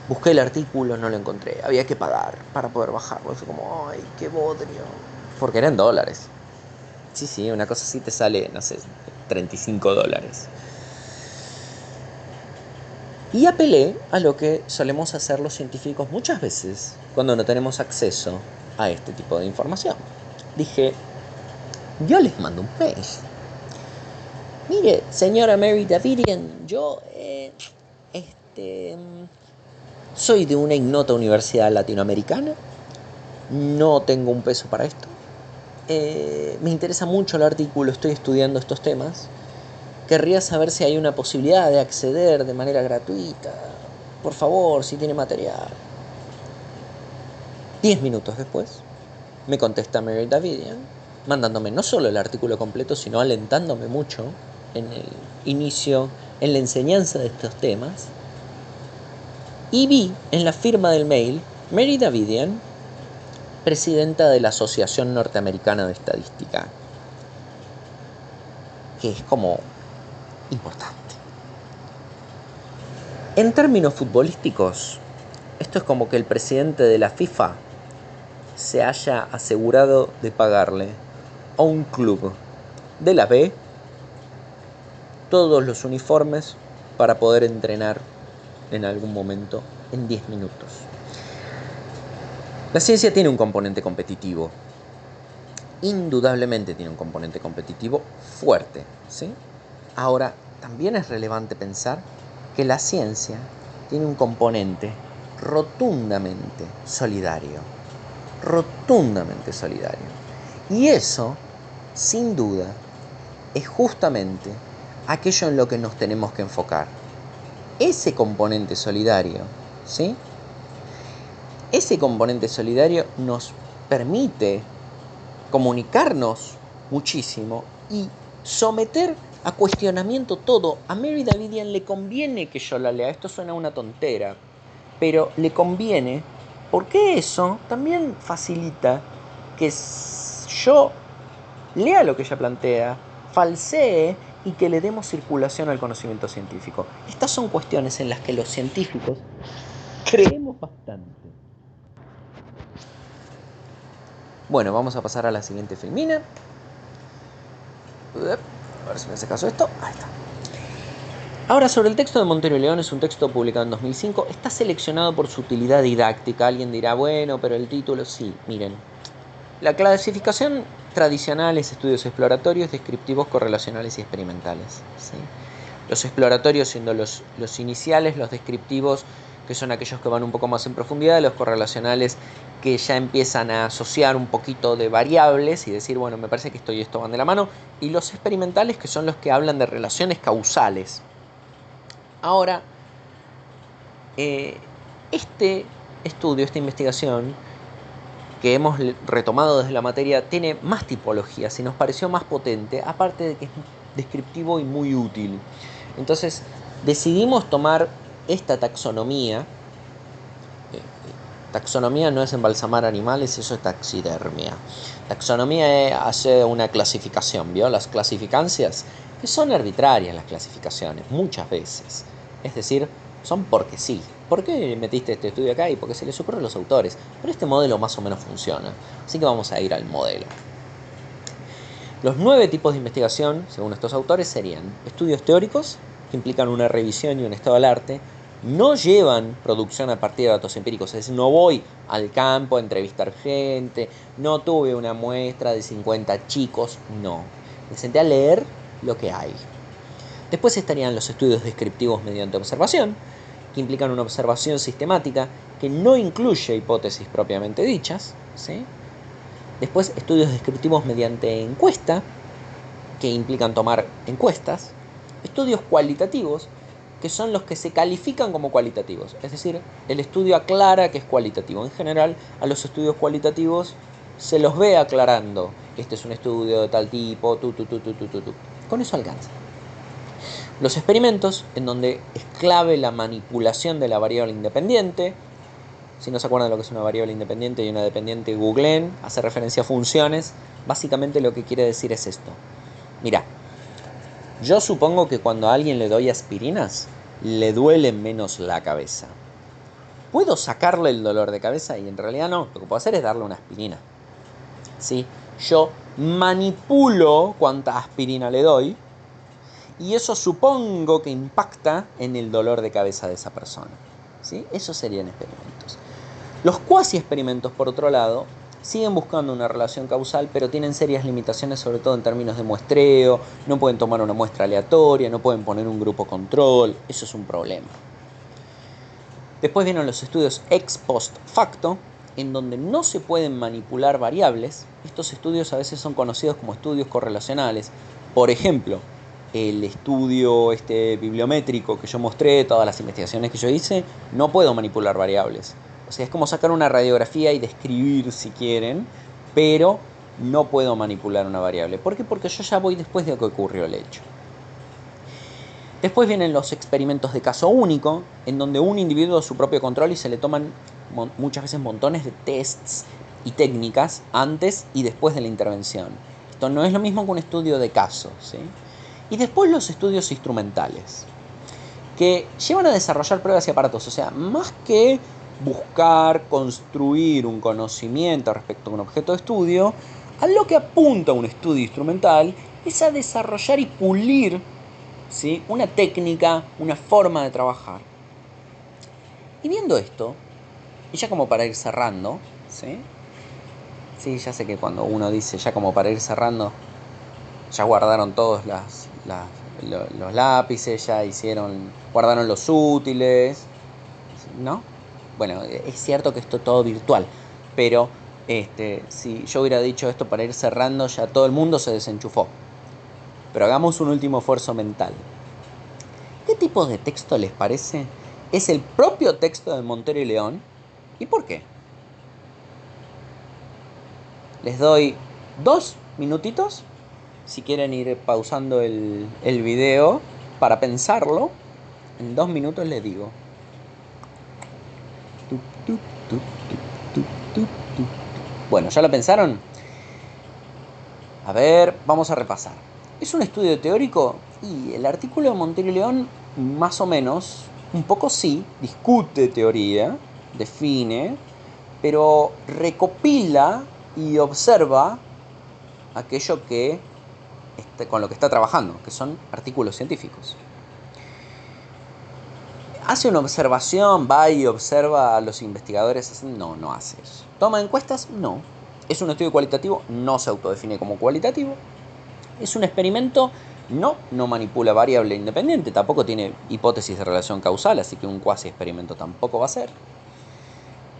busqué el artículo, no lo encontré. Había que pagar para poder bajarlo. Fue como, ¡ay, qué bodrio! Porque eran dólares. Sí, una cosa así te sale, no sé, $35. Y apelé a lo que solemos hacer los científicos muchas veces cuando no tenemos acceso a este tipo de información. Dije, yo les mando un mail. Mire, señora Mary Davidian, yo soy de una ignota universidad latinoamericana. No tengo un peso para esto. Me interesa mucho el artículo, estoy estudiando estos temas. Querría saber si hay una posibilidad de acceder de manera gratuita. Por favor, si tiene material. 10 minutos después, me contesta Mary Davidian, mandándome no solo el artículo completo, sino alentándome mucho en el inicio, en la enseñanza de estos temas. Y vi en la firma del mail, Mary Davidian, presidenta de la Asociación Norteamericana de Estadística, que es como importante. En términos futbolísticos, esto es como que el presidente de la FIFA se haya asegurado de pagarle a un club de la B todos los uniformes para poder entrenar en algún momento en 10 minutos. La ciencia tiene un componente competitivo. Indudablemente tiene un componente competitivo fuerte, ¿sí? Ahora, también es relevante pensar que la ciencia tiene un componente rotundamente solidario. Rotundamente solidario. Y eso, sin duda, es justamente aquello en lo que nos tenemos que enfocar. Ese componente solidario, ¿sí? Ese componente solidario nos permite comunicarnos muchísimo y someter a cuestionamiento todo. A Mary Davidian le conviene que yo la lea. Esto suena una tontera, pero le conviene porque eso también facilita que yo lea lo que ella plantea, falsee y que le demos circulación al conocimiento científico. Estas son cuestiones en las que los científicos creemos bastante. Bueno, vamos a pasar a la siguiente filmina. A ver si me hace caso esto. Ahí está. Ahora, sobre el texto de Montero y León, es un texto publicado en 2005. Está seleccionado por su utilidad didáctica. Alguien dirá, bueno, pero el título, sí, miren. La clasificación tradicional es estudios exploratorios, descriptivos, correlacionales y experimentales, ¿sí? Los exploratorios siendo los iniciales, los descriptivos que son aquellos que van un poco más en profundidad, los correlacionales que ya empiezan a asociar un poquito de variables y decir, bueno, me parece que esto y esto van de la mano, y los experimentales que son los que hablan de relaciones causales. Ahora, este estudio, esta investigación que hemos retomado desde la materia, tiene más tipologías y nos pareció más potente, aparte de que es descriptivo y muy útil. Entonces, decidimos tomar esta taxonomía. Taxonomía no es embalsamar animales, eso es taxidermia. Taxonomía hace una clasificación, ¿vio? Las clasificancias, que son arbitrarias las clasificaciones, muchas veces. Es decir, son porque sí. ¿Por qué metiste este estudio acá? Y porque se les ocurre a los autores. Pero este modelo más o menos funciona. Así que vamos a ir al modelo. Los 9 tipos de investigación, según estos autores, serían estudios teóricos, que implican una revisión y un estado del arte. No llevan producción a partir de datos empíricos, es decir, no voy al campo a entrevistar gente, no tuve una muestra de 50 chicos, no. Me senté a leer lo que hay. Después estarían los estudios descriptivos mediante observación, que implican una observación sistemática que no incluye hipótesis propiamente dichas, ¿sí? Después estudios descriptivos mediante encuesta, que implican tomar encuestas. Estudios cualitativos, que son los que se califican como cualitativos. Es decir, el estudio aclara que es cualitativo. En general, a los estudios cualitativos se los ve aclarando. Este es un estudio de tal tipo, Con eso alcanza. Los experimentos, en donde es clave la manipulación de la variable independiente. Si no se acuerdan de lo que es una variable independiente y una dependiente, googleen, hace referencia a funciones. Básicamente lo que quiere decir es esto. Mira, yo supongo que cuando a alguien le doy aspirinas, le duele menos la cabeza. Puedo sacarle el dolor de cabeza y en realidad no. Lo que puedo hacer es darle una aspirina. ¿Sí? Yo manipulo cuánta aspirina le doy y eso supongo que impacta en el dolor de cabeza de esa persona. ¿Sí? Esos serían experimentos. Los cuasi experimentos, por otro lado, siguen buscando una relación causal, pero tienen serias limitaciones, sobre todo en términos de muestreo. No pueden tomar una muestra aleatoria, no pueden poner un grupo control. Eso es un problema. Después vienen los estudios ex post facto, en donde no se pueden manipular variables. Estos estudios a veces son conocidos como estudios correlacionales. Por ejemplo, el estudio bibliométrico que yo mostré, todas las investigaciones que yo hice, no puedo manipular variables. O sea, es como sacar una radiografía y describir si quieren, pero no puedo manipular una variable. ¿Por qué? Porque yo ya voy después de que ocurrió el hecho. Después vienen los experimentos de caso único, en donde un individuo a su propio control y se le toman muchas veces montones de tests y técnicas antes y después de la intervención. Esto no es lo mismo que un estudio de caso, ¿sí? Y después los estudios instrumentales, que llevan a desarrollar pruebas y aparatos. O sea, más que buscar construir un conocimiento respecto a un objeto de estudio, a lo que apunta un estudio instrumental es a desarrollar y pulir ¿sí? Una técnica, una forma de trabajar. Y viendo esto, y ya como para ir cerrando, ¿sí? Sí, ya sé que cuando uno dice ya como para ir cerrando, ya guardaron todos los lápices, ya guardaron los útiles, ¿no? Bueno, es cierto que esto es todo virtual, pero si yo hubiera dicho esto para ir cerrando, ya todo el mundo se desenchufó. Pero hagamos un último esfuerzo mental. ¿Qué tipo de texto les parece? ¿Es el propio texto de Montero y León? ¿Y por qué? Les doy 2 minutitos, si quieren ir pausando el video para pensarlo. En 2 minutos les digo. Bueno, ¿ya lo pensaron? A ver, vamos a repasar. ¿Es un estudio teórico? Y el artículo de Montero y León, más o menos, un poco sí, discute teoría, define, pero recopila y observa aquello con lo que está trabajando, que son artículos científicos. ¿Hace una observación? ¿Va y observa a los investigadores? No, no hace eso. ¿Toma encuestas? No. ¿Es un estudio cualitativo? No se autodefine como cualitativo. ¿Es un experimento? No, no manipula variable independiente, tampoco tiene hipótesis de relación causal, así que un cuasi experimento tampoco va a ser.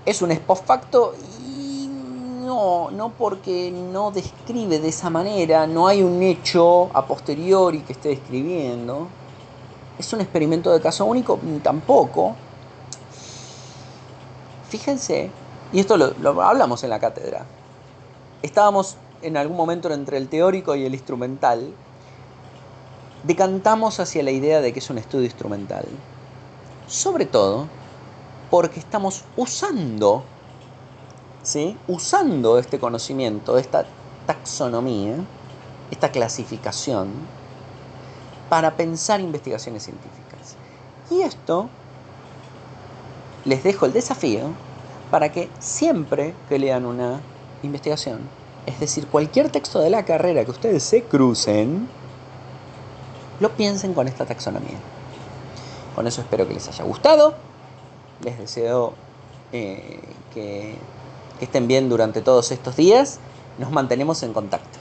¿Es un ex post facto? Y no, no, porque no describe de esa manera, no hay un hecho a posteriori que esté describiendo. ¿Es un experimento de caso único? Tampoco. Fíjense, y esto lo hablamos en la cátedra, estábamos en algún momento entre el teórico y el instrumental, decantamos hacia la idea de que es un estudio instrumental, sobre todo porque estamos usando, ¿sí? Usando este conocimiento, esta taxonomía, esta clasificación, para pensar investigaciones científicas. Y esto les dejo el desafío para que siempre que lean una investigación, es decir, cualquier texto de la carrera que ustedes se crucen, lo piensen con esta taxonomía. Con eso espero que les haya gustado. Les deseo que estén bien durante todos estos días. Nos mantenemos en contacto.